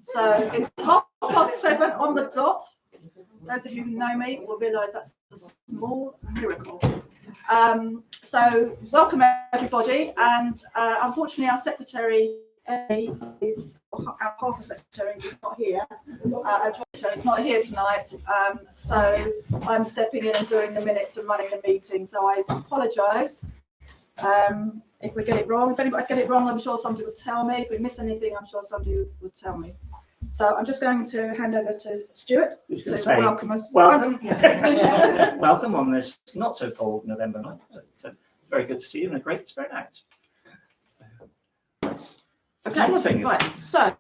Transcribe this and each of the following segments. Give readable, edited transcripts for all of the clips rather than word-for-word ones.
So it's 7:30 on the dot. Those of you who know me will realise that's a small miracle. So welcome everybody, and unfortunately our secretary is our half secretary is not here. Is not here tonight, so I'm stepping in and doing the minutes and running the meeting. So I apologise if we get it wrong. If anybody get it wrong, I'm sure somebody will tell me. If we miss anything, I'm sure somebody will tell me. So I'm just going to hand over to Stuart to welcome us. Welcome. Welcome on this not so cold November night. It's very good to see you and a great spread out. Okay, right. So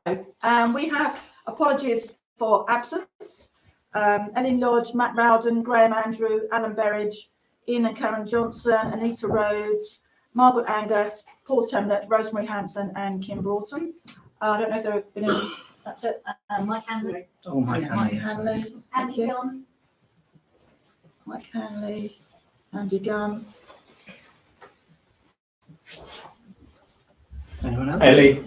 we have apologies for absence. Ellen Lodge, Matt Rowden, Graham Andrew, Alan Berridge, Ian and Karen Johnson, Anita Rhodes, Margaret Angus, Paul Temlett, Rosemary Hanson, and Kim Broughton. I don't know if there have been any. That's it. Mike Hanley. Oh, Mike Hanley. Andy Gunn. Mike Hanley, Andy Gunn. Anyone else? Ellie.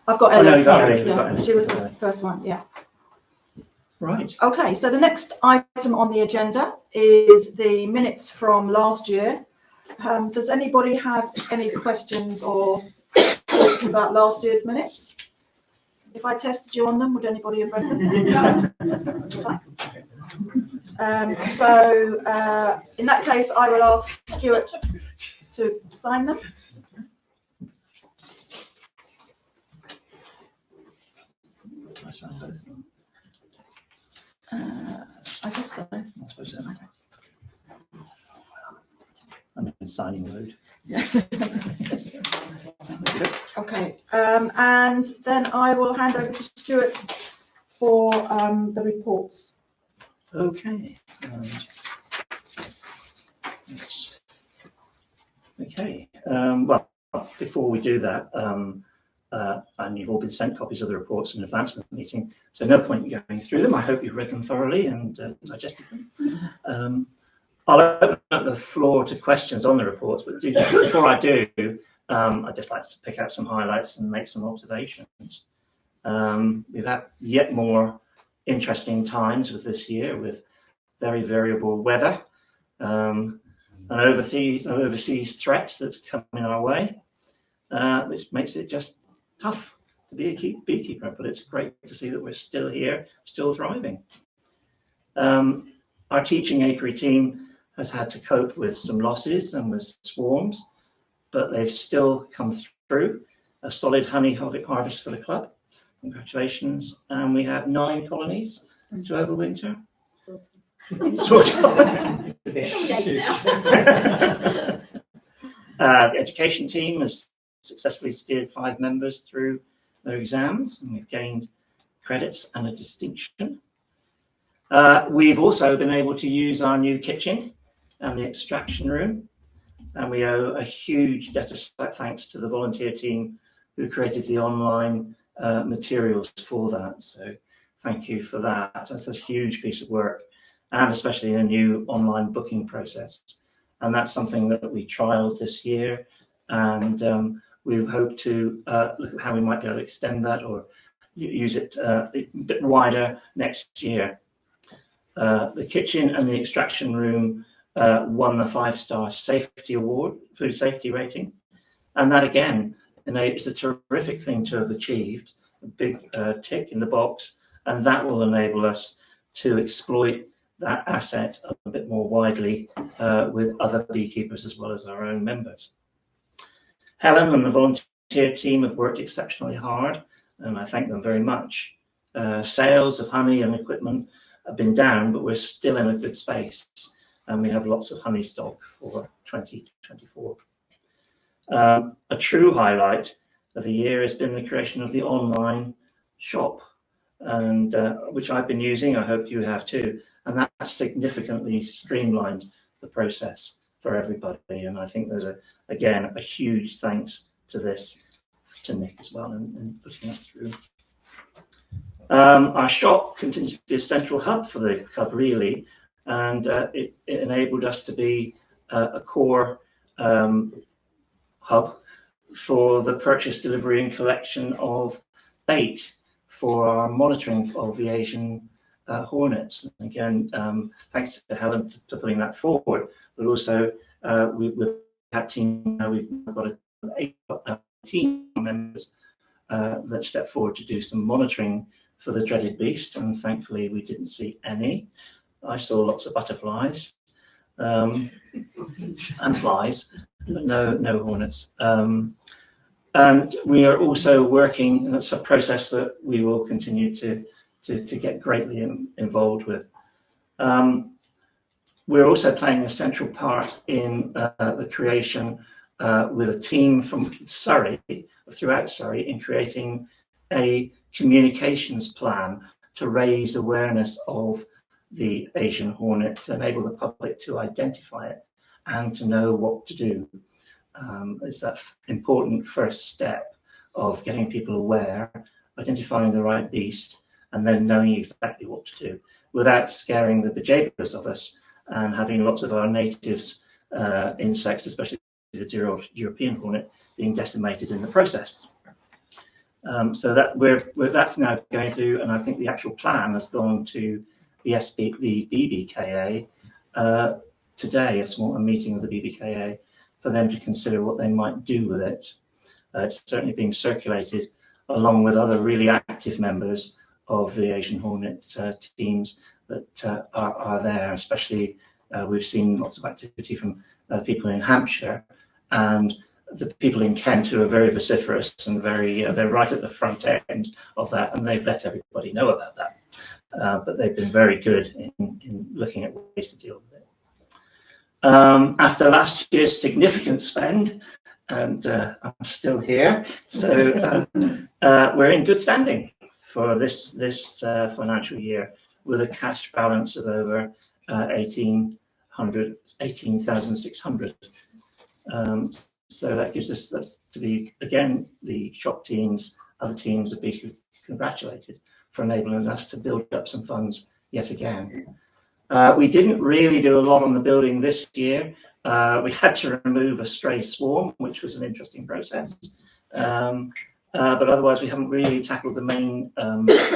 I've got Ellie. Oh, no, you got Ellie. Yeah, she was the first one, yeah. Right. Okay, so the next item on the agenda is the minutes from last year. Does anybody have any questions or thoughts about last year's minutes? If I tested you on them, would anybody have read them? No. So in that case, I will ask Stuart to sign them. I guess so. I suppose so. I'm in signing mode. Okay, and then I will hand over to Stuart for the reports. Okay. Okay. Well, before we do that, and you've all been sent copies of the reports in advance of the meeting, so no point in going through them. I hope you've read them thoroughly and digested them. I'll open up the floor to questions on the reports, but before I do, I'd just like to pick out some highlights and make some observations. We've had yet more interesting times with this year, with very variable weather, an overseas threat that's coming our way, which makes it just tough to be a beekeeper, but it's great to see that we're still here, still thriving. Our teaching apiary team has had to cope with some losses and with swarms, but they've still come through. A solid honey harvest for the club. Congratulations. And we have 9 colonies to overwinter. The education team has successfully steered 5 members through their exams, and we've gained credits and a distinction. We've also been able to use our new kitchen and the extraction room, and we owe a huge debt of thanks to the volunteer team who created the online materials for that. So thank you for that. That's a huge piece of work, and especially a new online booking process. And that's something that we trialed this year, and we hope to look at how we might be able to extend that or use it a bit wider next year. The kitchen and the extraction room won the 5-star safety award, food safety rating, and that again is a terrific thing to have achieved, a big tick in the box, and that will enable us to exploit that asset a bit more widely with other beekeepers as well as our own members. Helen and the volunteer team have worked exceptionally hard, and I thank them very much. Sales of honey and equipment have been down, but we're still in a good space, and we have lots of honey stock for 2024. A true highlight of the year has been the creation of the online shop, and which I've been using. I hope you have too, and that significantly streamlined the process for everybody. And I think there's again a huge thanks to Nick as well in putting that through. Our shop continues to be a central hub for the club, really, and it enabled us to be a core hub for the purchase, delivery and collection of bait for our monitoring of the Asian hornets. Again, thanks to Helen for putting that forward, but also with that team, we've got a team of members that stepped forward to do some monitoring for the dreaded beast, and thankfully we didn't see any. I saw lots of butterflies and flies, but no hornets. And we are also working, and that's a process that we will continue to get greatly involved with. We're also playing a central part in the creation with a team from Surrey, throughout Surrey, in creating a communications plan to raise awareness of the Asian hornet, to enable the public to identify it and to know what to do. It's that important first step of getting people aware, identifying the right beast, and then knowing exactly what to do without scaring the bejeebers of us and having lots of our natives insects, especially the dear old European hornet, being decimated in the process. So that that's now going through, and I think the actual plan has gone to the BBKA today, a meeting of the BBKA, for them to consider what they might do with it. It's certainly being circulated along with other really active members of the Asian hornet teams that are there. Especially we've seen lots of activity from people in Hampshire, and the people in Kent who are very vociferous and they're right at the front end of that, and they've let everybody know about that. But they've been very good in looking at ways to deal with it. After last year's significant spend, and I'm still here, so we're in good standing for this financial year, with a cash balance of over 18,600. So that gives us to be, again, the shop teams, other teams have been congratulated for enabling us to build up some funds yet again. We didn't really do a lot on the building this year. We had to remove a stray swarm, which was an interesting process. But otherwise, we haven't really tackled the main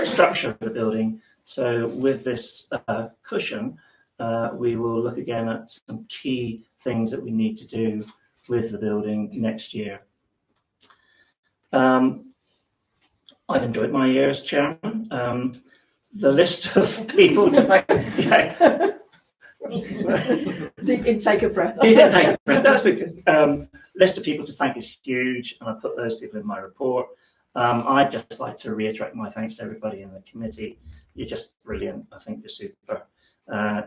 structure of the building. So with this cushion, we will look again at some key things that we need to do with the building next year. I've enjoyed my year as chairman. The list of people to thank. Deep intake of breath. That's good. List of people to thank is huge, and I put those people in my report. I'd just like to reiterate my thanks to everybody in the committee. You're just brilliant. I think you're super.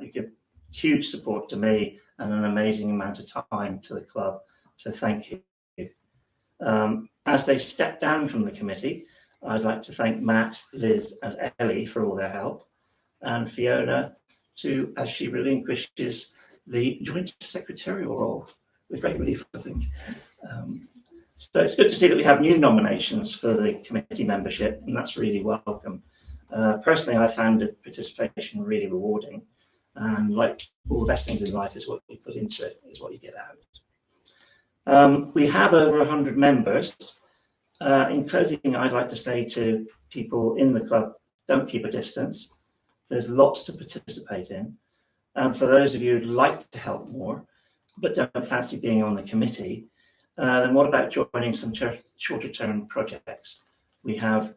You give huge support to me and an amazing amount of time to the club. So thank you. As they step down from the committee, I'd like to thank Matt, Liz, and Ellie for all their help, and Fiona as she relinquishes the joint secretarial role with great relief, I think. So it's good to see that we have new nominations for the committee membership, and that's really welcome. Personally, I found the participation really rewarding, and like all the best things in life, is what you put into it is what you get out. We have over 100 members. In closing, I'd like to say to people in the club, don't keep a distance. There's lots to participate in. And for those of you who'd like to help more, but don't fancy being on the committee, then what about joining some shorter term projects? We have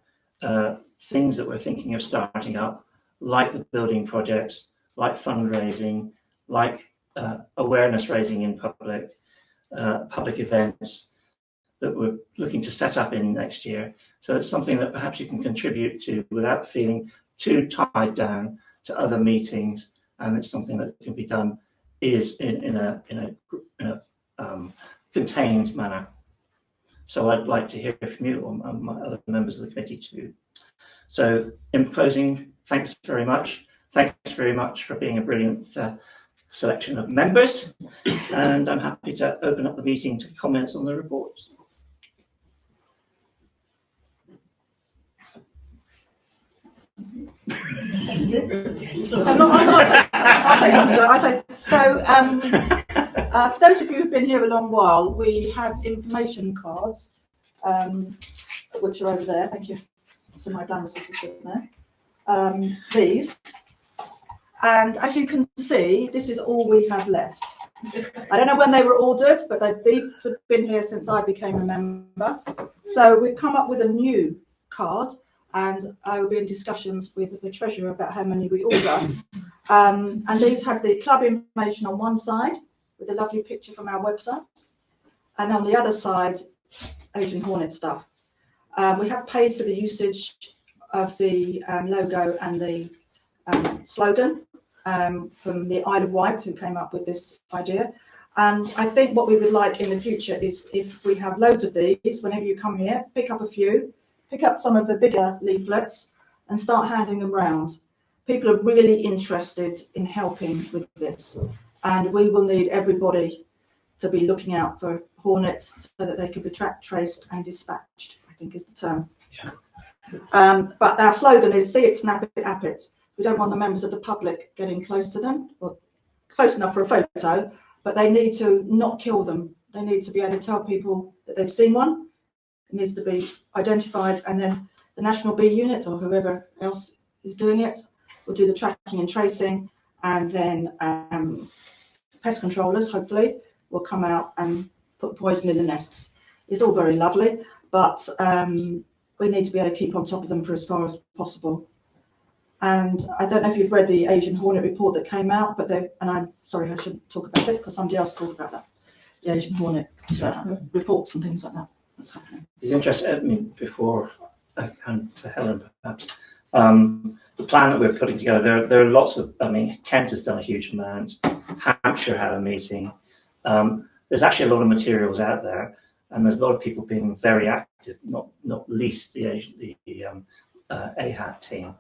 things that we're thinking of starting up, like the building projects, like fundraising, like awareness raising in public events that we're looking to set up in next year. So it's something that perhaps you can contribute to without feeling too tied down to other meetings, and it's something that can be done in a contained manner. So I'd like to hear from you or my other members of the committee too. So in closing, thanks very much. Thanks very much for being a brilliant selection of members, and I'm happy to open up the meeting to comments on the reports. For those of you who've been here a long while, we have information cards, which are over there. Thank you. So my glamorous assistant there. These. And as you can see, this is all we have left. I don't know when they were ordered, but they've been here since I became a member. So we've come up with a new card, and I will be in discussions with the treasurer about how many we order. And these have the club information on one side, with a lovely picture from our website, and on the other side, Asian Hornet stuff. We have paid for the usage of the logo and the slogan from the Isle of Wight, who came up with this idea. And I think what we would like in the future is, if we have loads of these, whenever you come here, pick up a few, pick up some of the bigger leaflets and start handing them round. People are really interested in helping with this, and we will need everybody to be looking out for hornets so that they can be tracked, traced and dispatched, I think is the term. Yeah. But our slogan is see it, snap it, app it. We don't want the members of the public getting close to them, well, close enough for a photo, but they need to not kill them. They need to be able to tell people that they've seen one. It needs to be identified, and then the National Bee Unit or whoever else is doing it will do the tracking and tracing, and then pest controllers, hopefully, will come out and put poison in the nests. It's all very lovely, but we need to be able to keep on top of them for as far as possible. And I don't know if you've read the Asian Hornet report that came out, but and I'm sorry, I shouldn't talk about it because somebody else talked about that. The Asian Hornet reports and things like that. That's happening. It's interesting. I mean, before I come to Helen, perhaps the plan that we're putting together. There are lots of. I mean, Kent has done a huge amount. Hampshire had a meeting. There's actually a lot of materials out there, and there's a lot of people being very active. Not least the AHAT team.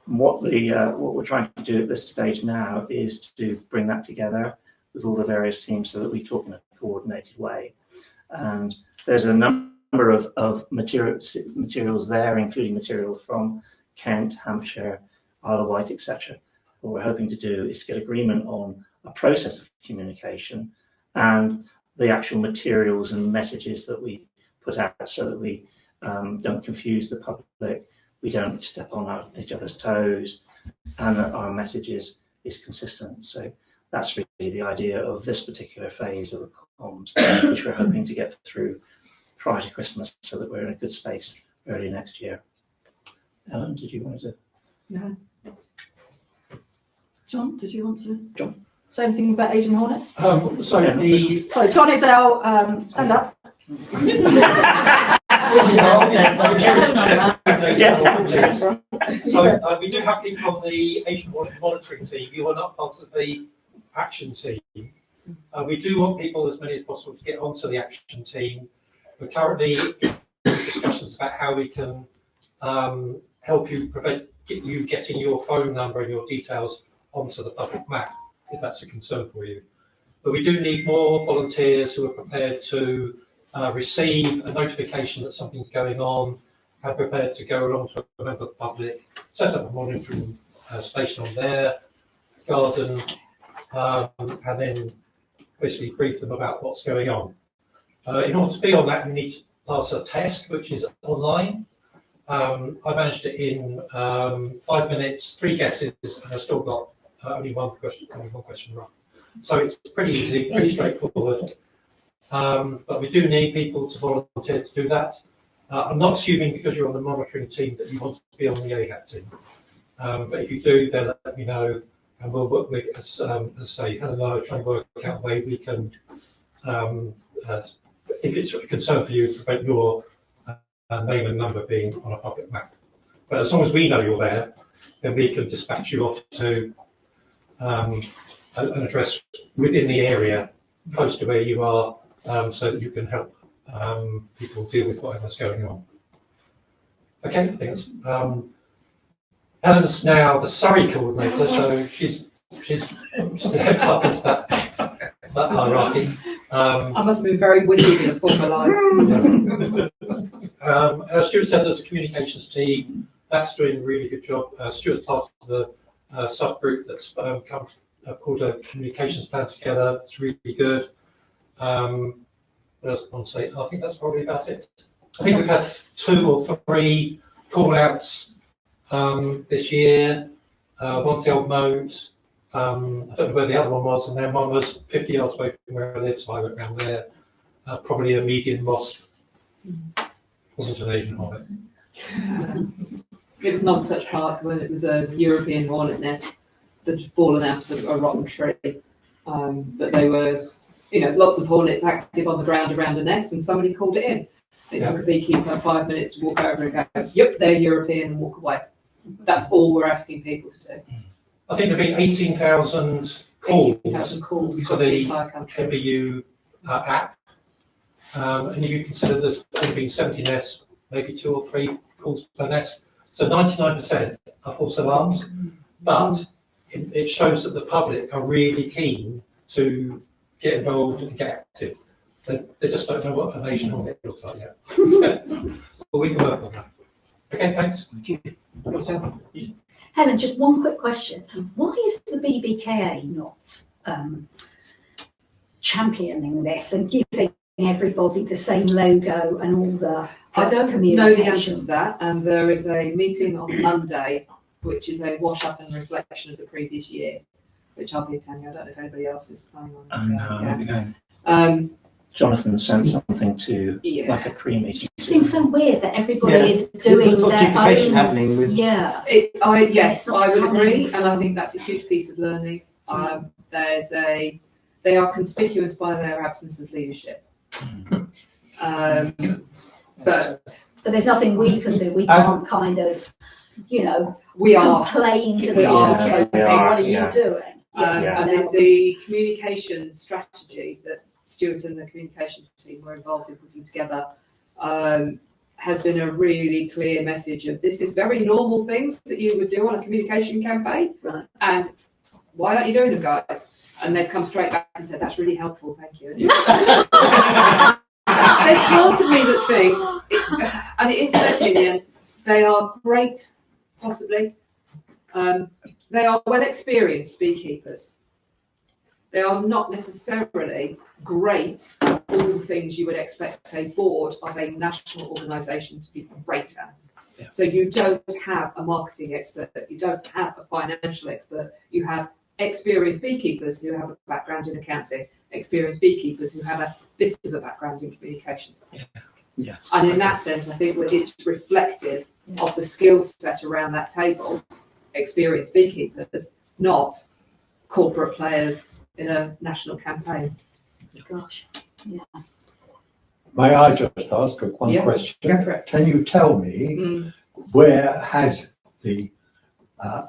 What we're trying to do at this stage now is to bring that together with all the various teams so that we talk in a coordinated way. And there's a number of materials there, including material from Kent, Hampshire, Isle of Wight, etc. What we're hoping to do is to get agreement on a process of communication and the actual materials and messages that we put out so that we don't confuse the public, we don't step on each other's toes, and that our message is consistent. So that's really the idea of this particular phase of the comms, which we're hoping to get through prior to Christmas so that we're in a good space early next year. Ellen, did you want to? No. John, did you want to say anything about Asian Hornets? Sorry, John is our stand up. So we do have people on the Asian Hornet monitoring team who are not part of the action team. We do want people, as many as possible, to get onto the action team. We're currently in discussions about how we can help you prevent you getting your phone number and your details onto the public map, if that's a concern for you. But we do need more volunteers who are prepared to receive a notification that something's going on, and prepared to go along to a member of the public, set up a monitoring station on their garden, and then basically brief them about what's going on. In order to be on that, you need to pass a test, which is online. I managed it in 5 minutes, 3 guesses, and I still got only one question wrong. So it's pretty easy, pretty straightforward. But we do need people to volunteer to do that. I'm not assuming because you're on the monitoring team that you want to be on the AHAT team. But if you do, then let me know, and we'll work with, as I say, Helen and I are trying to work out a way we can, if it's a concern for you, prevent your name and number being on a public map. But as long as we know you're there, then we can dispatch you off to an address within the area close to where you are, so that you can help people deal with whatever's going on. Okay, I think that's, Helen's now the Surrey coordinator, so she's stepped up into that hierarchy. I must have been very witty in a former life. As Stuart said, there's a communications team that's doing a really good job. Stuart's part of the subgroup that's pulled a communications plan together. It's really good. What else I want to say? I think that's probably about it. I think we've had 2 or 3 call-outs this year. One's the old moat. I don't know where the other one was, and then one was 50 yards away from where I live, so I went round there. Probably a median wasp. Wasn't an Asian hornet. It was Nonsuch Park when it was a European hornet nest that had fallen out of a rotten tree. But they were, lots of hornets active on the ground around a nest, and somebody called it in. It took a beekeeper 5 minutes to walk over and go, yep, they're European, and walk away. That's all we're asking people to do. I think there have been 18,000 calls 18,000 calls to across the the entire country. MBU app. And if you consider there's only been 70 nests, maybe 2 or 3 calls per nest. So 99% are false alarms. But it shows that the public are really keen to get involved and get active. They just don't know what an Asian hornet looks like yet. But we can work on that. Okay, thanks. Thank you. Helen, just one quick question. Why is the BBKA not championing this and giving everybody the same logo and all the I don't know communication? the answer to that, and there is a meeting on Monday, which is a wash-up and reflection of the previous year, which I'll be attending. I don't know if anybody else is planning on. No, I'll be going. Jonathan sent something to like a pre-meeting. It seems so weird that everybody Yeah. is doing There's a lot of their duplication own. happening with. Yeah. Yes, It's not I would coming agree, and I from- think that's a huge piece of learning. They are conspicuous by their absence of leadership. But But there's nothing we can do. We can't kind of, we are. complain to We the are. UK Yeah, and we say, are, what are you yeah. doing? Yeah. And the communication strategy that Stuart and the communication team were involved in putting together has been a really clear message of this is very normal things that you would do on a communication campaign. Right. And why aren't you doing them, guys? And they've come straight back and said, that's really helpful, thank you. There's part of me that thinks, and it is my opinion, they are great, possibly. They are well experienced beekeepers. They are not necessarily great at all the things you would expect a board of a national organisation to be great at. Yeah. So you don't have a marketing expert, you don't have a financial expert, you have experienced beekeepers who have a background in accounting, experienced beekeepers who have a bit of a background in communications. Yeah. And in that sense, I think it's reflective of the skill set around that table, experienced beekeepers, not corporate players in a national campaign. Gosh. May I just ask one Yeah, question? go for it. Can you tell me where has the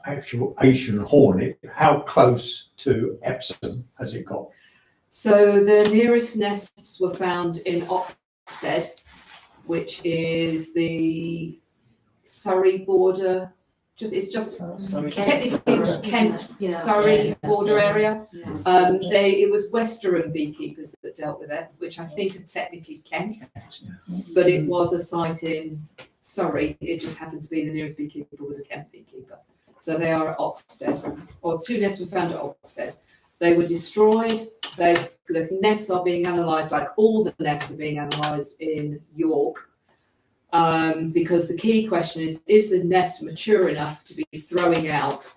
actual Asian hornet, how close to Epsom has it got? So the nearest nests were found in Oxted, which is the Surrey border. It's just technically Kent, Yeah. Surrey border area. It was Western beekeepers that dealt with it, which I think are technically Kent, but it was a site in Surrey. It just happened to be the nearest beekeeper was a Kent beekeeper. So they are at Oxted, or 2 nests were found at Oxted. They were destroyed. The nests are being analysed, like all the nests are being analysed in York, because the key question is the nest mature enough to be throwing out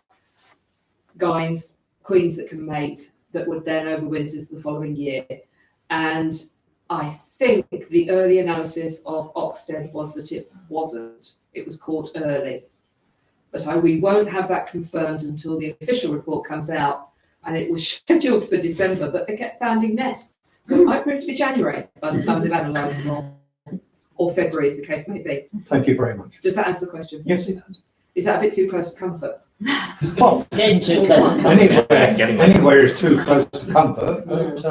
queens that can mate that would then overwinter the following year? And I think the early analysis of Oxted was that it wasn't. It was caught early. But we won't have that confirmed until the official report comes out, and it was scheduled for December, but they kept finding nests. So it might prove to be January by the time they've analysed them all, or February as the case may be. Thank you very much. Does that answer the question? Yes, it does. Is that a bit too close to comfort? Well, Getting too close to anywhere is too close to comfort, but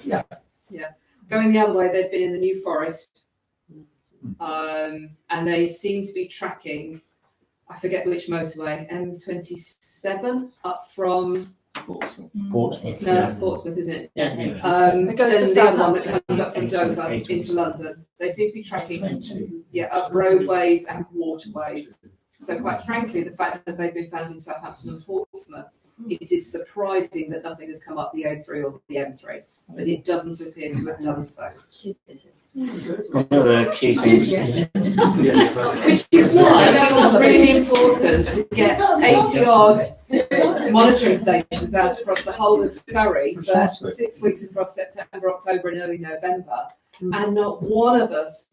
yeah. Going the other way, they've been in the New Forest, and they seem to be tracking, I forget which motorway, M27 up from Portsmouth. no, that's Portsmouth, isn't it? Yeah. It goes to Then the other one that Southampton. comes up from Dover 820. into London. They seem to be tracking, 20. up roadways and waterways. So quite frankly, the fact that they've been found in Southampton and Portsmouth, it is surprising that nothing has come up the A3 or the M3, but it doesn't appear to have done so. Too busy. One of the key things. Which is why it was really important to get 80 odd monitoring stations out across the whole of Surrey for 6 weeks across September, October and early November. And not one of us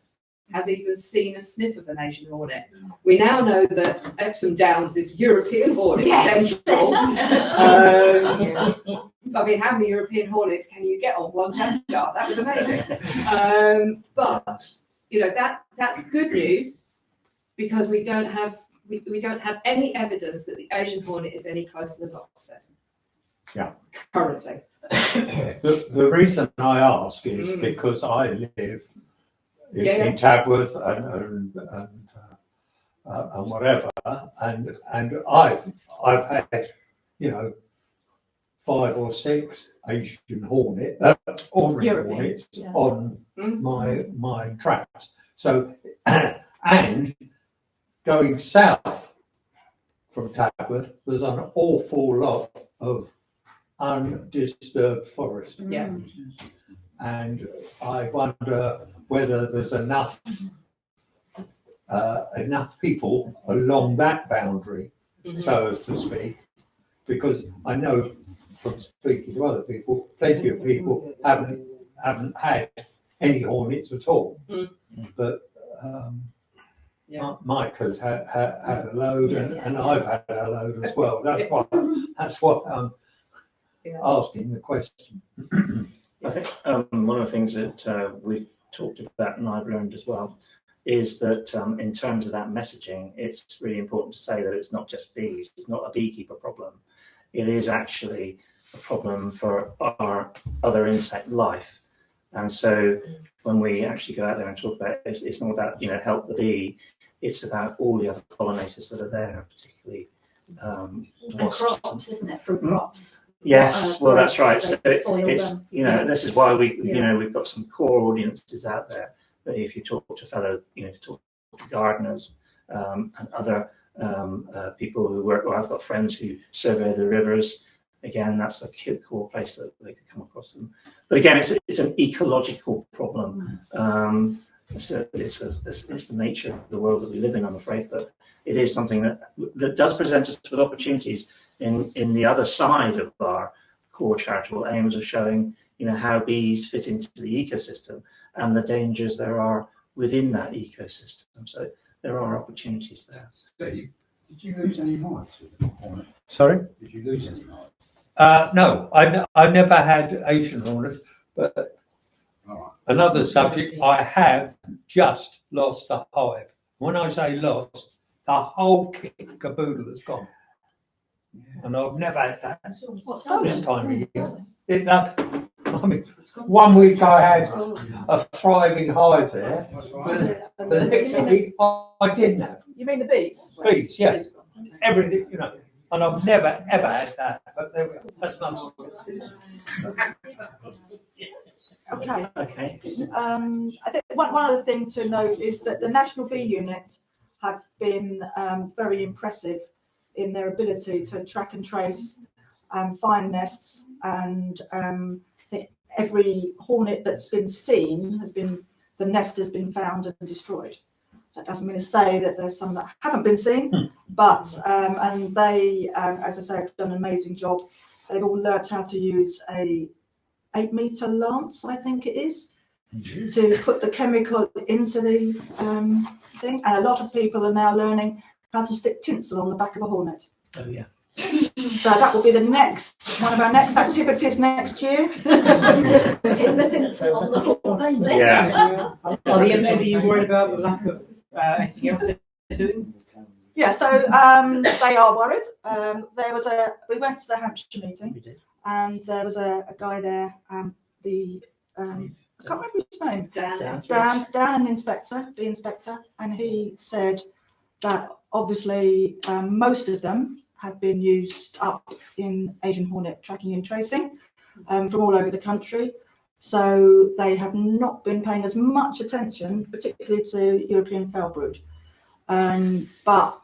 has even seen a sniff of an Asian hornet. We now know that Epsom Downs is European hornet central. I mean, how many European hornets can you get on one jam jar? That was amazing. But you know that's good news because we don't have any evidence that the Asian hornet is any closer than Boxstead. Yeah. Currently. The reason I ask is because I live in Tadworth and whatever, and I've had, you know, 5 or 6 Asian hornets on my traps. So, and going south from Tadworth, there's an awful lot of undisturbed forest. Yeah. And I wonder whether there's enough people along that boundary, so as to speak, because I know from speaking to other people, plenty of people haven't had any hornets at all. But Mike has had a load, and I've had a load as well. That's what I'm asking the question. I think one of the things that we talked about and I've learned as well is that in terms of that messaging, it's really important to say that it's not just bees. It's not a beekeeper problem. It is actually a problem for our other insect life. And so when we actually go out there and talk about it, it's not about, you know, help the bee. It's about all the other pollinators that are there, particularly And crops, isn't it? Fruit crops. Yes, well, that's right. So spoil it's, them. you know, this is why you know, we've got some core audiences out there. But if you talk to fellow, you know, if you talk to gardeners and other people who work, or I've got friends who survey the rivers, again, that's a core place that they could come across them. But again, it's an ecological problem. It's the nature of the world that we live in, I'm afraid. But it is something that does present us with opportunities in the other side of our core charitable aims of showing, you know, how bees fit into the ecosystem and the dangers there are within that ecosystem. So there are opportunities there. Did you lose any hives? Sorry? Did you lose any hives? No, I never had Asian hornets, but another subject, I have just lost a hive. When I say lost, the whole kit caboodle has gone. And I've never had that this time of year. I mean, 1 week I had a thriving hive there, but the next week I didn't have. You mean the bees? Bees, yeah. Everything, you know. And I've never ever had that. But there we go. That's not. Okay. Okay. I think one other thing to note is that the National Bee Unit have been very impressive in their ability to track and trace and find nests, and every hornet that's been seen the nest has been found and destroyed. That doesn't mean to say that there's some that haven't been seen, but and they, as I say, have done an amazing job. They've all learnt how to use a 8-meter lance, I think it is, to put the chemical into the thing. And a lot of people are now learning how to stick tinsel on the back of a hornet. Oh yeah. So that will be one of our next activities next year. Yeah. Maybe you're worried about the lack of anything else they're doing? Yeah, so they are worried. We went to the Hampshire meeting, We did. and there was a guy there, I can't remember his name. Dan. Dan, the inspector, and he said that obviously most of them have been used up in Asian hornet tracking and tracing from all over the country. So they have not been paying as much attention, particularly to European foulbrood. But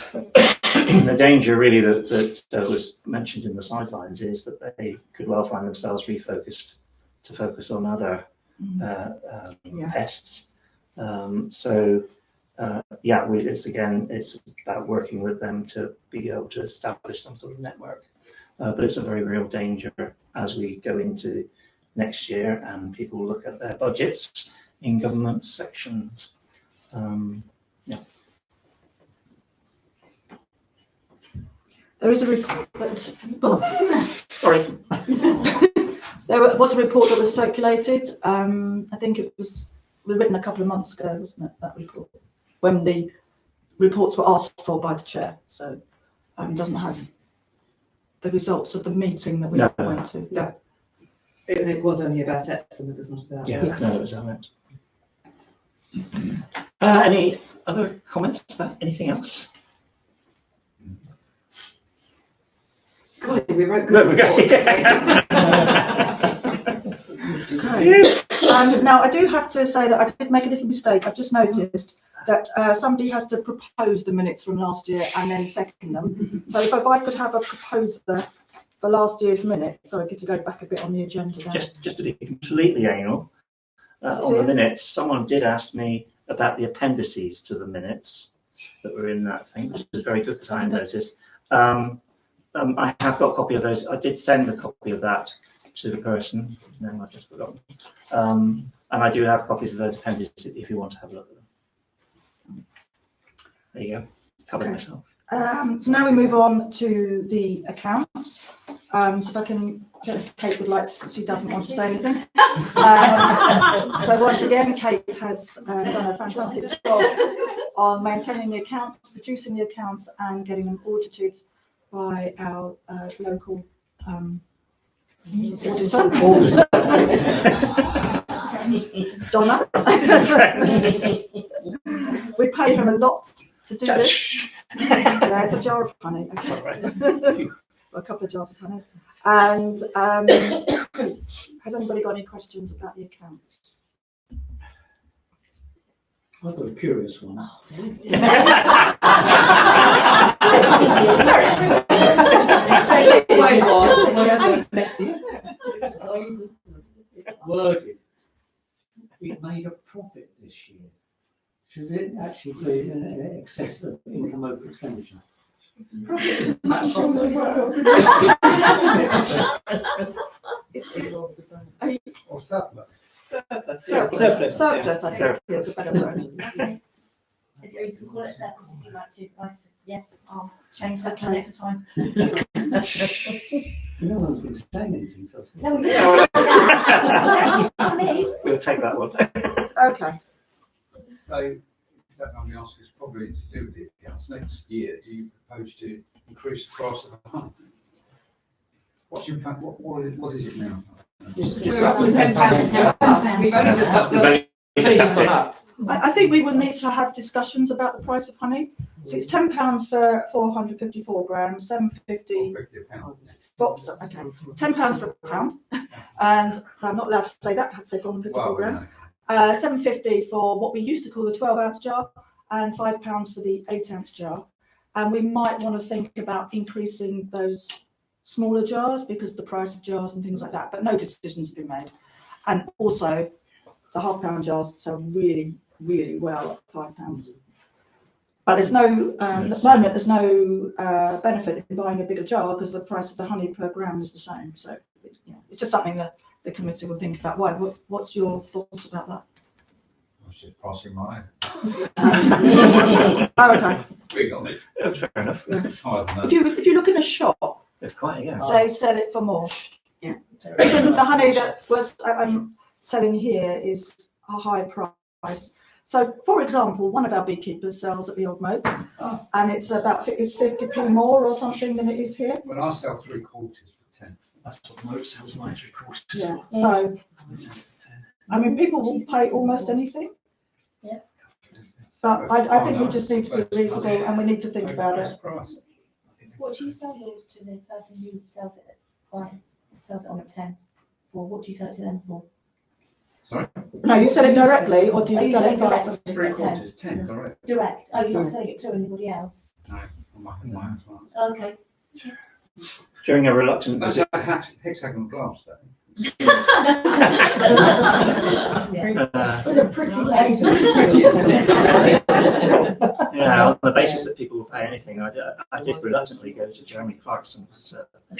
the danger really that was mentioned in the sidelines is that they could well find themselves refocused to focus on other pests. It's about working with them to be able to establish some sort of network. But it's a very real danger as we go into next year and people look at their budgets in government sections. There is a report that. Sorry. There was a report that was circulated. I think it was written a couple of months ago, wasn't it? That report, when the reports were asked for by the chair. So doesn't have the results of the meeting that we went to. No. It was only about Epsom. It was not about. Yeah. Yes. No, it was about it. Any other comments about anything else? God, we wrote No, good we go. reports. Okay. Now, I do have to say that I did make a little mistake. I've just noticed that somebody has to propose the minutes from last year and then second them. So if I could have a proposer for last year's minutes, so I get to go back a bit on the agenda now. Just to be completely anal, on the minutes, someone did ask me about the appendices to the minutes that were in that thing, which is very good because I noticed. I have got a copy of those. I did send a copy of that to the person. No, I've just forgotten. And I do have copies of those appendices if you want to have a look at them. There you go. Covered myself. So now we move on to the accounts. So if I can, Kate would like to, she doesn't want to say anything. So once again, Kate has done a fantastic job on maintaining the accounts, producing the accounts and getting them audited by our local auditor. Donna. We pay her a lot to do this. Yeah, it's a jar of honey. Okay. A couple of jars of honey. And has anybody got any questions about the accounts? I've got a curious one. Worded. We made a profit this year. Should it actually be in excess of income over expenditure? Or surplus. Surplus, I think, is a better word. You can call it surplus if you like to. Yes, I'll change that for Okay. next time. No one's been saying anything, so. No, yes. We'll take that one. Okay. So, if you don't mind me asking, it's probably to do with the accounts. Next year, do you propose to increase the price of the honey? What's your plan? What is it now? We're up to £10 We've only just upped it. I think we will need to have discussions about the price of honey. So it's £10 for 454 grams, £7.50 for, okay, £10 for a pound. And I'm not allowed to say that, I have to say 454 grams. £7.50 for what we used to call the 12-ounce jar and £5 for the 8-ounce jar. And we might want to think about increasing those smaller jars because the price of jars and things like that, but no decisions have been made. And also the £half-pound jars sell really, really well at £5. But there's no, at the moment, there's no benefit in buying a bigger jar because the price of the honey per gram is the same. So it's just something that the committee will think about. Why? What's your thoughts about that? I was just passing mine. Oh, okay. Being honest. Fair enough. If you look in a shop, It's quite, yeah. they sell it for more. Yeah. The honey that was selling here is a high price. So, for example, one of our beekeepers sells at the Old Moat, and it's 50p more or something than it is here. When I sell 3/4 for 10. That's what Moat sells mine 3/4. Yeah. So, I mean, people will pay almost anything. Yeah. But I think we just need to be reasonable and we need to think about it. What do you sell yours to the person who sells it on at 10 for? What do you sell it to them for? Sorry? No, you sell it directly or do Are you you sell selling it direct? direct? 3/4, 10, correct? Direct. Oh, you're not selling it to anybody else? No, I'm up in my house. Okay. During a reluctant That's visit, a hexagon glass, though. With a pretty lady. Yeah, on the basis that people will pay anything, I did reluctantly go to Jeremy Clarkson's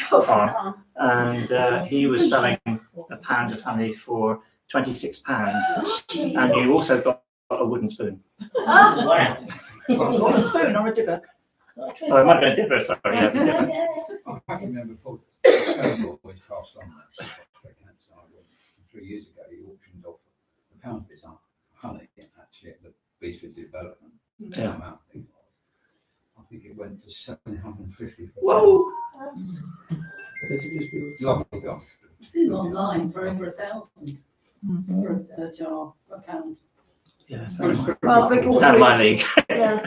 farm, and he was selling a pound of honey for £26, and you also got a wooden spoon. Wow. Or a spoon or a dipper. Oh, it might have been a dipper, sorry. Yes, a dipper. I can remember Paul Turnbull always passed on that. 3 years ago, he auctioned off a pound of his honey actually at the Beesford Development. Yeah. I think it went for 750. Whoa! Lovely guy. Seen online for over 1,000 for a jar, a pound. Yeah, Well, we can out of my league. Yeah.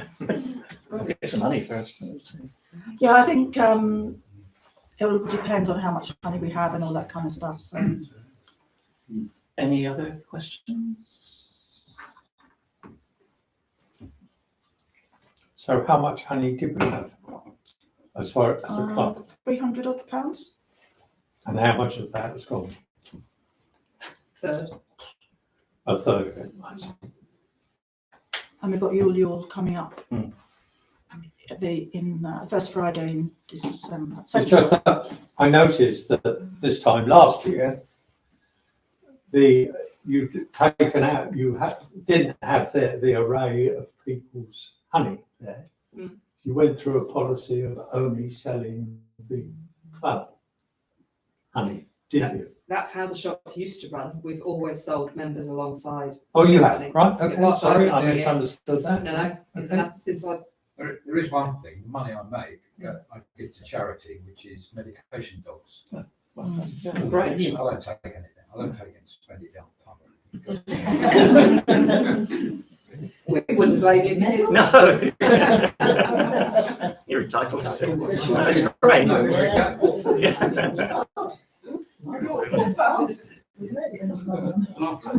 Get some money first. Yeah, I think it will depend on how much money we have and all that kind of stuff. So. Any other questions? So how much honey did we have as far as a club? £300 odd. And how much of that has gone? Third. A third of it. I see. And we've got Yule coming up Mm. first Friday in December. It's just that I noticed that this time last year, you'd taken out, didn't have the array of people's honey there. Mm. You went through a policy of only selling the club honey, didn't you? That's how the shop used to run. We've always sold members alongside. Oh, you honey. have, right? Okay, Well, sorry, I I would do, yeah. misunderstood that. No, Okay. that's since I. There is one thing, the money I make, I give to charity, which is medication dogs. Great. I don't take anything. I don't take it and spend it down the pub. We wouldn't blame you if you did. No. You're entitled to it. That's great. No,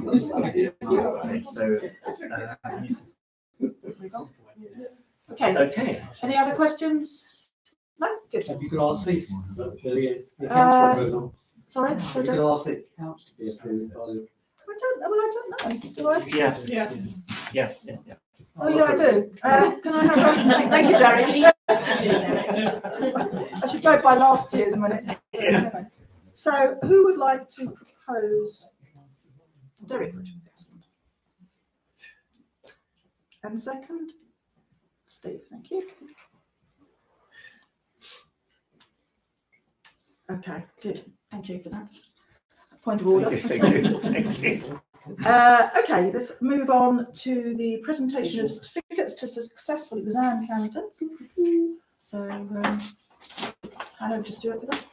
it's okay. Yeah. Okay, so, Okay. okay. Any other questions? No? Good. Have you got our seats? Sorry? You Sorry, could Joe? ask the accounts to be approved by the. I don't know. Do I? Yeah. Oh, yeah, I do. Can I have some? Thank you, Jerry. I should go by last year's minutes. So, who would like to propose? Derek would. And second? Steve, thank you. Okay, good. Thank you for that. Point of order. Thank you. Okay, let's move on to the presentation of certificates to successful exam candidates. So, hand over to Stuart for that.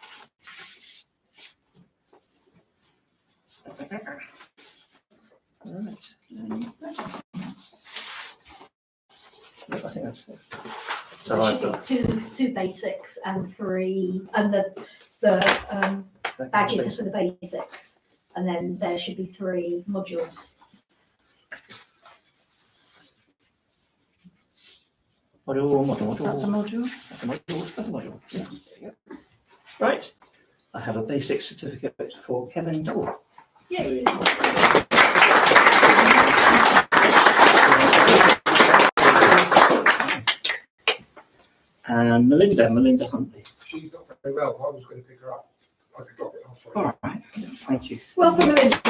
All right. I think that's good. So There I've should got be two basics and three, and the badges are for the basics, and then there should be 3 modules. module. That's a module. That's a module. Yeah. Right. I have a basic certificate for Kevin Dole. Yay! And Melinda Huntley. She's not very well. I was going to pick her up. I could drop it off for you. All right. Thank you. Welcome, Melinda.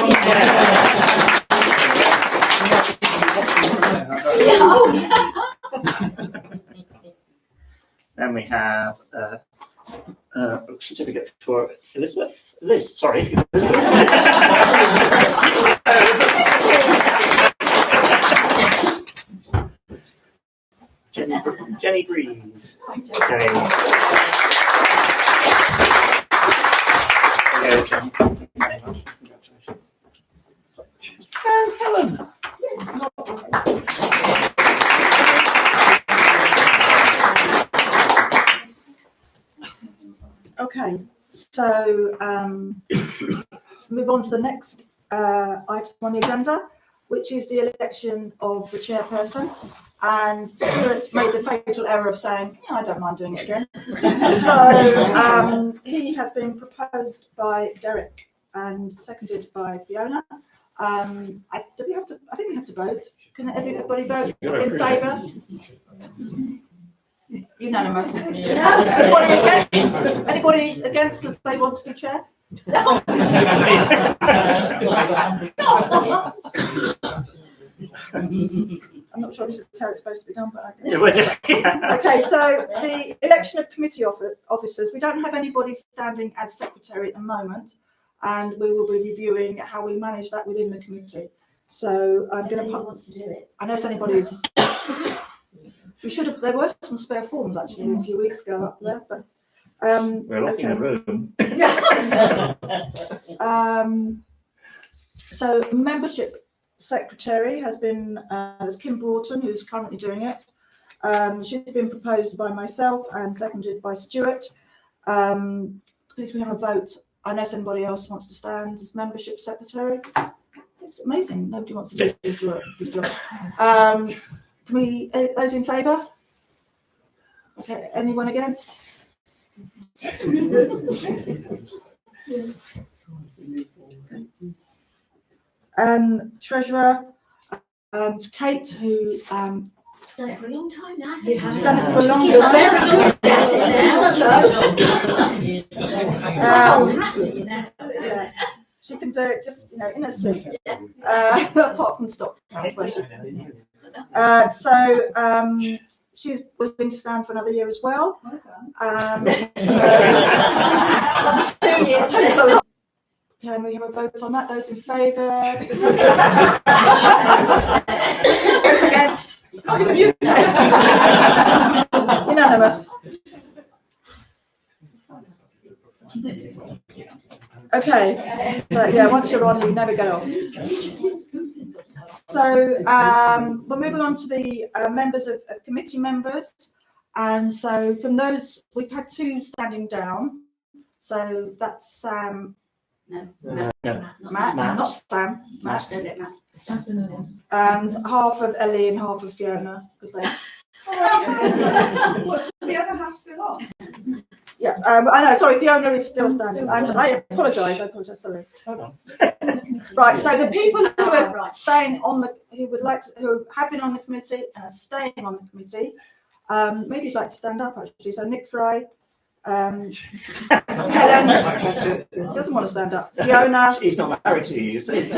Then we have a certificate for Liz, sorry. Jenny Breeze. Jenny. And Helen. Okay, so let's move on to the next item on the agenda, which is the election of the chairperson. And Stuart made the fatal error of saying, yeah, I don't mind doing it again. So he has been proposed by Derek and seconded by Fiona. Do we have to? I think we have to vote. Can everybody vote in favour? Unanimous. Anybody against? Anybody against because they want to be chair? I'm not sure this is how it's supposed to be done, but okay. So the election of committee officers. We don't have anybody standing as secretary at the moment, and we will be reviewing how we manage that within the committee. So I'm going to wants to do it. Unless anybody's. We should have. There were some spare forms actually a few weeks ago up there, but we're locking the room. So membership secretary has been there's Kim Broughton, who's currently doing it. She's been proposed by myself and seconded by Stuart. Please, we have a vote unless anybody else wants to stand as membership secretary. It's amazing. Nobody wants to do this job. Can we? Those in favour? Okay. Anyone against? Treasurer, Kate, who done it for a long time now. She's done it for a long time. She can do it just, in her sleep. Apart from stop. She's willing to stand for another year as well. Can we have a vote on that? Those in favour? Those against? Unanimous. Okay. So yeah, once you're on, you never get off. So we're moving on to the members of committee members, and so from those we've had 2 standing down. So that's Sam. Matt, not Sam. Matt. And half of Ellie and half of Fiona, because they. What's the other half still on? Yeah, I know. Sorry, Fiona is still standing. I apologise. Sorry. Hold on. Right. So the people who are staying on who have been on the committee and are staying on the committee, maybe you'd like to stand up actually. So Nick Fry. Helen doesn't want to stand up. Fiona. He's not married to you, see.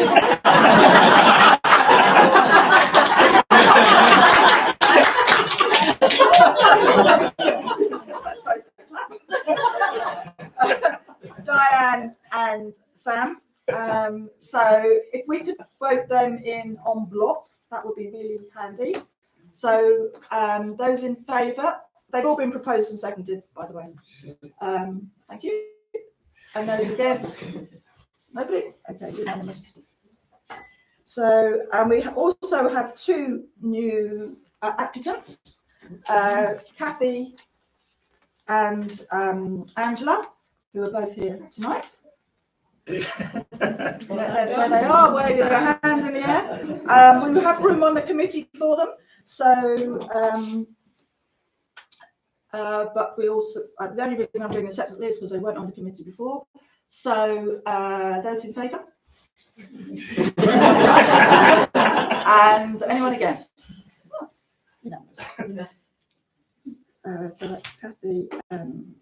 Diane and Sam. So if we could vote them in en bloc, that would be really handy. So those in favour. They've all been proposed and seconded, by the way. Thank you. And those against? Nobody? Okay, unanimous. So, we also have 2 new applicants, Kathy and Angela, who are both here tonight. There they are, waving their hands in the air. We have room on the committee for them. So, but we also, the only reason I'm doing it separately is because they weren't on the committee before. So, those in favour? And anyone against? So that's Kathy and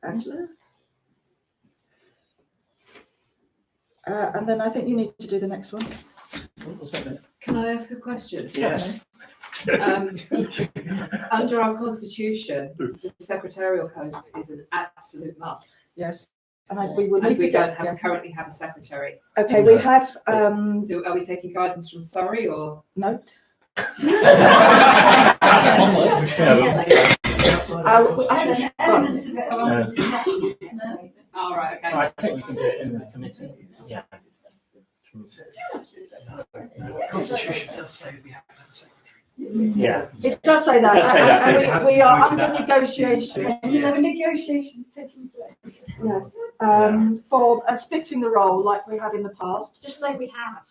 Angela. And then I think you need to do the next one. Can I ask a question? Yes. Under our constitution, the secretarial post is an absolute must. Yes. And we would need we to don't currently have a secretary. Okay, we have. Are we taking guidance from Surrey or no? All right. Okay. I think we can do it in the committee. Yeah. Constitution does say we have to have a secretary. Yeah. It does say that. And we are under negotiation. Negotiations taking place. Yes. For splitting the role like we have in the past. Just like we have.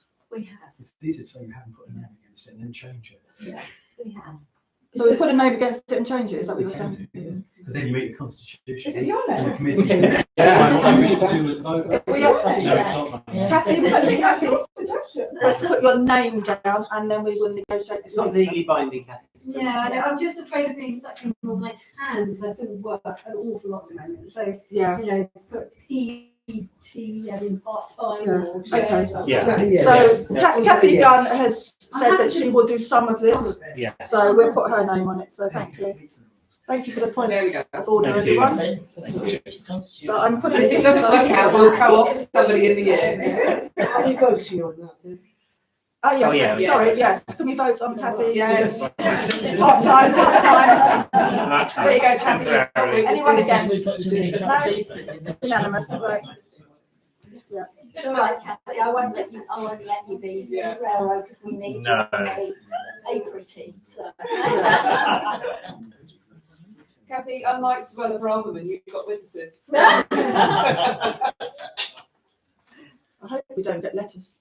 It's easy to say we haven't put a name against it and then change it. Yeah, we have. So we put a name against it and change it. Is that what you're saying? Because Because then you meet the constitution. Is it your And name? the committee. Decide what they wish to do as a vote. No, Yeah. it's not. Kathy, we have your suggestion. Put your name down and then we will negotiate. It's not legally binding, Kathy. Yeah, I know. I'm just afraid of being such a on my hand because I still work an awful lot at the moment. So, Yeah. you know, put PT as in part-time Yeah. or Okay. Yeah. So Kathy Gunn has said that she will do some of this. Yeah. So we'll put her name on it. So thank you. Thank you for the points of order, Thank you. everyone. So I'm putting. If it doesn't work out, we'll co-opt somebody in the year. Are you voting on that then? Oh, yes. Oh, yeah. Sorry, yes. Can we vote on Kathy? Yes. Part-time. There you go, Kathy. Anyone against? We've got too many trustees sitting there. Unanimous, right. Yeah. It's all right, Kathy. I won't let you be railroad because we need No. a tea. So. Kathy, unlike Swella Braverman, you've got witnesses. I hope we don't get letters.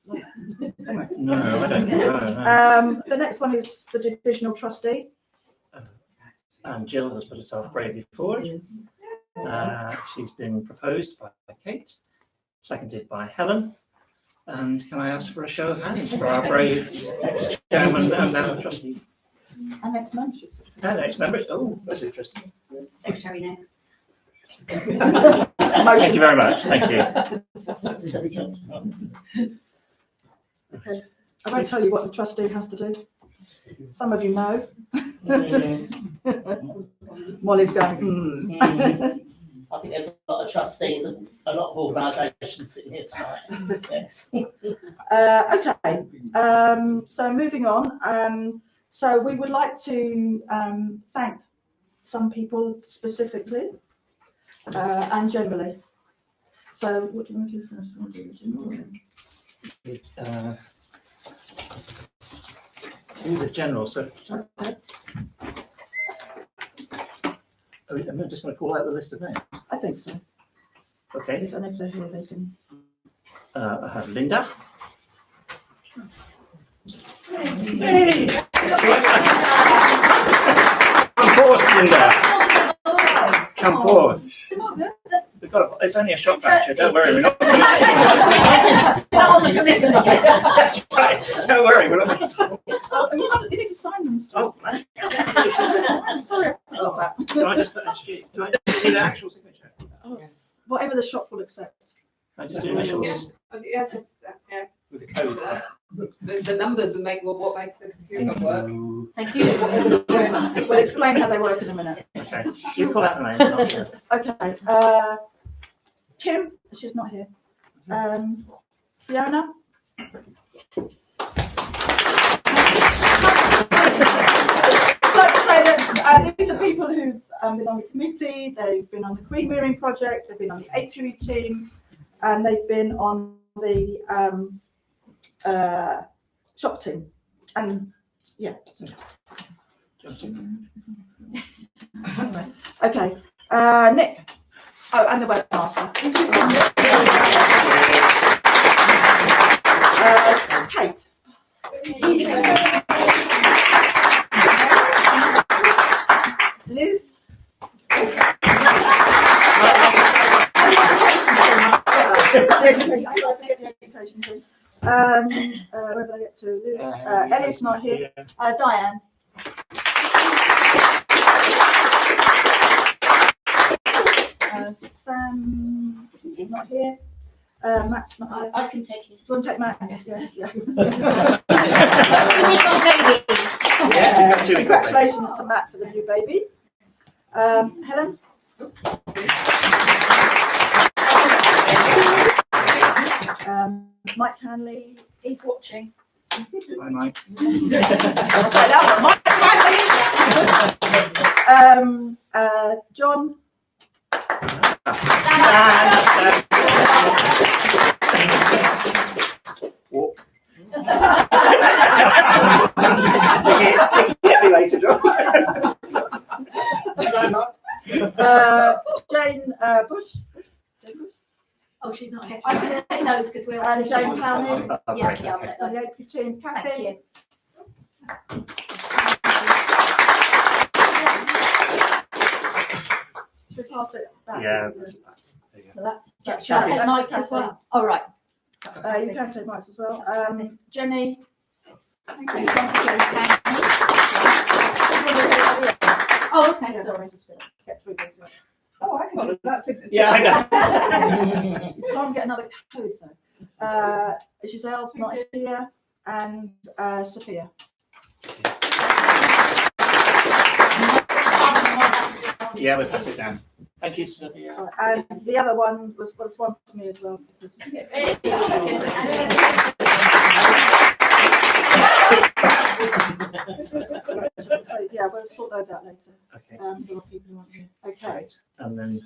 Anyway. No, I don't know. The next one is the divisional trustee. And Jill has put herself bravely forward. She's been proposed by Kate, seconded by Helen. And can I ask for a show of hands for our brave ex-chairman and now trustee? And next membership. And ex-members. Oh, that's interesting. Secretary next. Thank you very much. Thank you. Okay. I won't tell you what the trustee has to do. Some of you know. Molly's going, I think there's a lot of trustees and a lot of organisations sitting here tonight. Yes. Okay. So moving on. So we would like to thank some people specifically and generally. So what do you want to do first? Want to do the general? Do the general. So Okay. I'm just going to call out the list of names. I think so. Okay. And if they're here, they can. I have Linda. Hey! Come forth, Linda. Come forth. We've got it's only a shot voucher. Don't worry, we're not. That's right. Don't worry, we're not. You need to sign them. Oh, right. Sorry, I forgot that. Can I just put actually? Can I just do the actual signature? Oh, whatever the shop will accept. Can I just do initials Yeah, just, yeah. with the code? The numbers and make what makes the computer work. Thank you. We'll explain how they work in a minute. Okay. You call out the names. Okay. Kim, she's not here. Fiona. I'd like to say that these are people who've been on the committee, they've been on the Queen Rearing project, they've been on the apiary team, and they've been on the shop team. And yeah. Okay. Nick. Oh, and the webmaster. Kate. Liz. Education. Where did I get to? Liz. Elliot's not here. Diane. Sam isn't not here. Matt's not here. I can take his. Do you want to take Matt? Yeah. Yes, you've got two. Congratulations to Matt for the new baby. Helen. Mike Hanley. He's watching. Hi, Mike. I'll say that one. Mike Hanley. John. Get me later, John. Jane Bush. Oh, she's not here. I can take those because we're And Jane Powney. Yeah, I'll take The those. apiary team. Thank Kathy. you. pass it back. Yeah. So that's That's shall I Kathy. take That's Mike's as Kathy. well? All right. You can take Mike's as well. Jenny. Thank you. Oh, okay, Yeah. sorry. Oh, I can do that signature. Yeah, I know. You can't get another code though. Giselle's not here, and Sophia. Yeah, we'll pass it down. Thank you, Sophia. And the other one was one for me as well. Because so yeah, we'll sort those out later. Okay. There are people who aren't here. Okay. Right. And then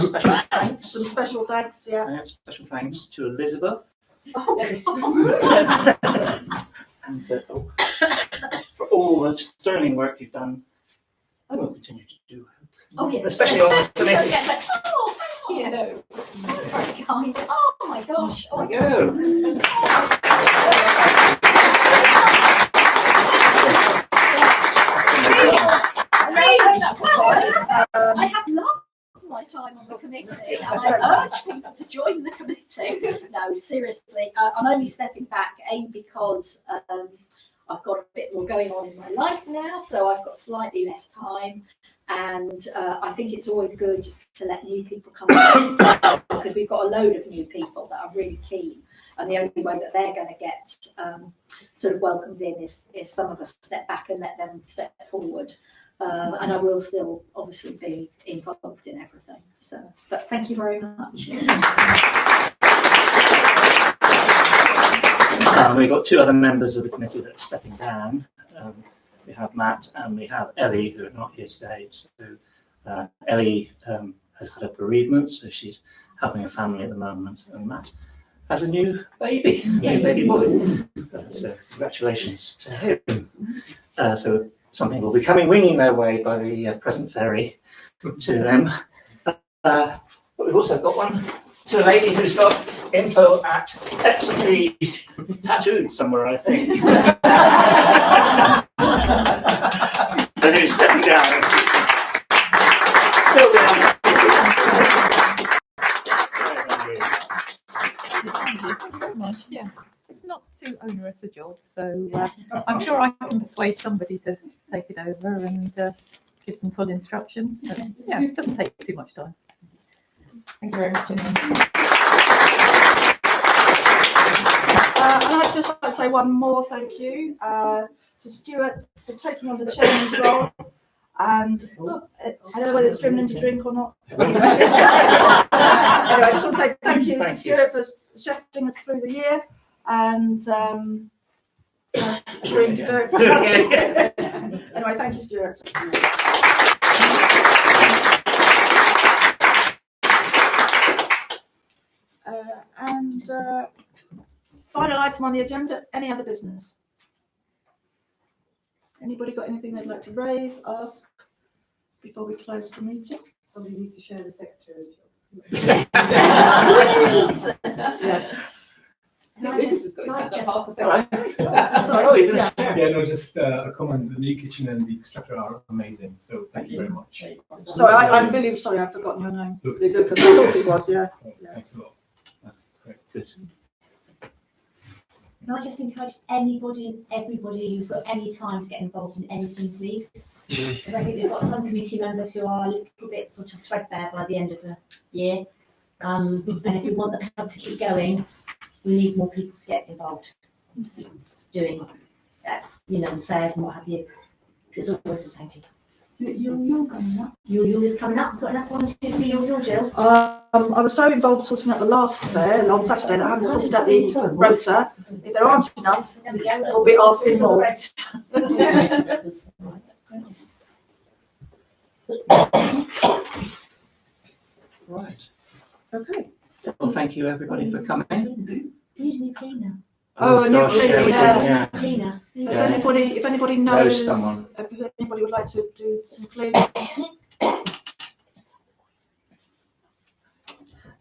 special thanks. Some special thanks, yeah. And special thanks to Elizabeth. And for all the sterling work you've done and will continue to do. Oh, yeah. Especially on the committee. Oh, thank you. That's very kind. Oh, my gosh. Oh, There you go. I have loved my time on the committee, and I urge people to join the committee. No, seriously, I'm only stepping back, because I've got a bit more going on in my life now, so I've got slightly less time, and I think it's always good to let new people come in, because we've got a load of new people that are really keen, and the only way that they're going to get sort of welcomed in is if some of us step back and let them step forward. And I will still obviously be involved in everything. So, but thank you very much. We've got two other members of the committee that are stepping down. We have Matt and we have Ellie, who are not here today. So Ellie has had a bereavement, so she's helping her family at the moment. And Matt has a new baby, baby boy. So congratulations to him. So something will be coming winging their way by the present ferry to them. But we've also got one to a lady who's got info at Epsom Beekeepers tattooed somewhere, I think. So who's stepping down? Still down. Thank you very much. Yeah, it's not too onerous a job, so I'm sure I can persuade somebody to take it over and give them full instructions. But yeah, it doesn't take too much time. Thank you very much. And I'd just like to say one more thank you to Stuart for taking on the chairman's role. And I don't know whether it's driven him to drink or not. Anyway, I just want to say thank you to Stuart for shepherding us through the year and agreeing to do it. Anyway, thank you, Stuart. Final item on the agenda, any other business? Anybody got anything they'd like to raise, ask before we close the meeting? Somebody needs to share the secretary's job. Yes. Just a comment. The new kitchen and the extractor are amazing. So thank you very much. Sorry, I'm really sorry. I've forgotten your name. Because I thought it was. Yeah. Thanks a lot. That's great. Good. Can I just encourage anybody and everybody who's got any time to get involved in anything, please? Because I think we've got some committee members who are a little bit sort of threadbare by the end of the year. And if we want the club to keep going, we need more people to get involved doing fairs and what have you. It's always the same people. You're coming up. You're is coming up. Got enough volunteers for your Jill? I was so involved sorting out the last fair on Saturday that I haven't sorted out the rota. If there aren't enough, we'll be asking more. Right. Okay. Well, thank you everybody for coming. We need a new cleaner. Oh, a new gosh, cleaner. yeah. Cleaner. If anybody knows someone, if anybody would like to do some cleaning.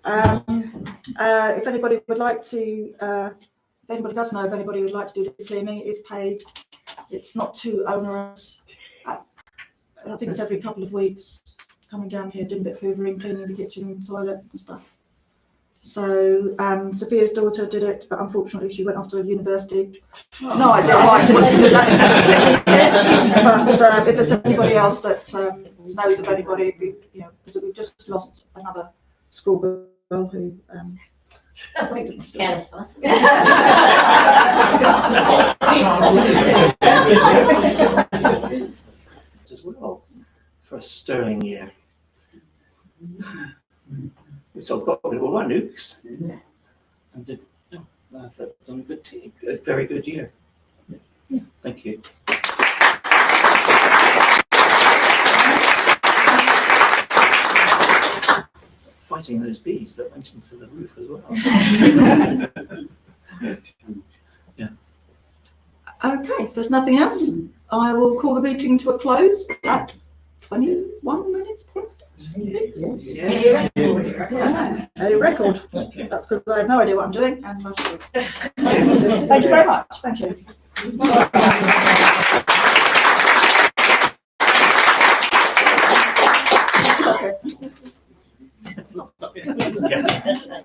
If anybody would like to, if anybody does know if anybody would like to do the cleaning, it is paid. It's not too onerous. I think it's every couple of weeks. coming down here, doing a bit of hoovering, cleaning the kitchen and toilet and stuff. So Sophia's daughter did it, but unfortunately she went off to university. No idea why she wasn't doing that. But if there's anybody else that knows of anybody, because we've just lost another schoolgirl who. Careless for us. As well for a sterling year. So I've got rid of all our nukes and did, that's on a good team, a very good year. Yeah. Thank you. Fighting those bees that went into the roof as well. Yeah. Okay, if there's nothing else, I will call the meeting to a close at 21 minutes past. Yeah. A record. Okay. That's because I have no idea what I'm doing. And thank you very much. Thank you. Yeah.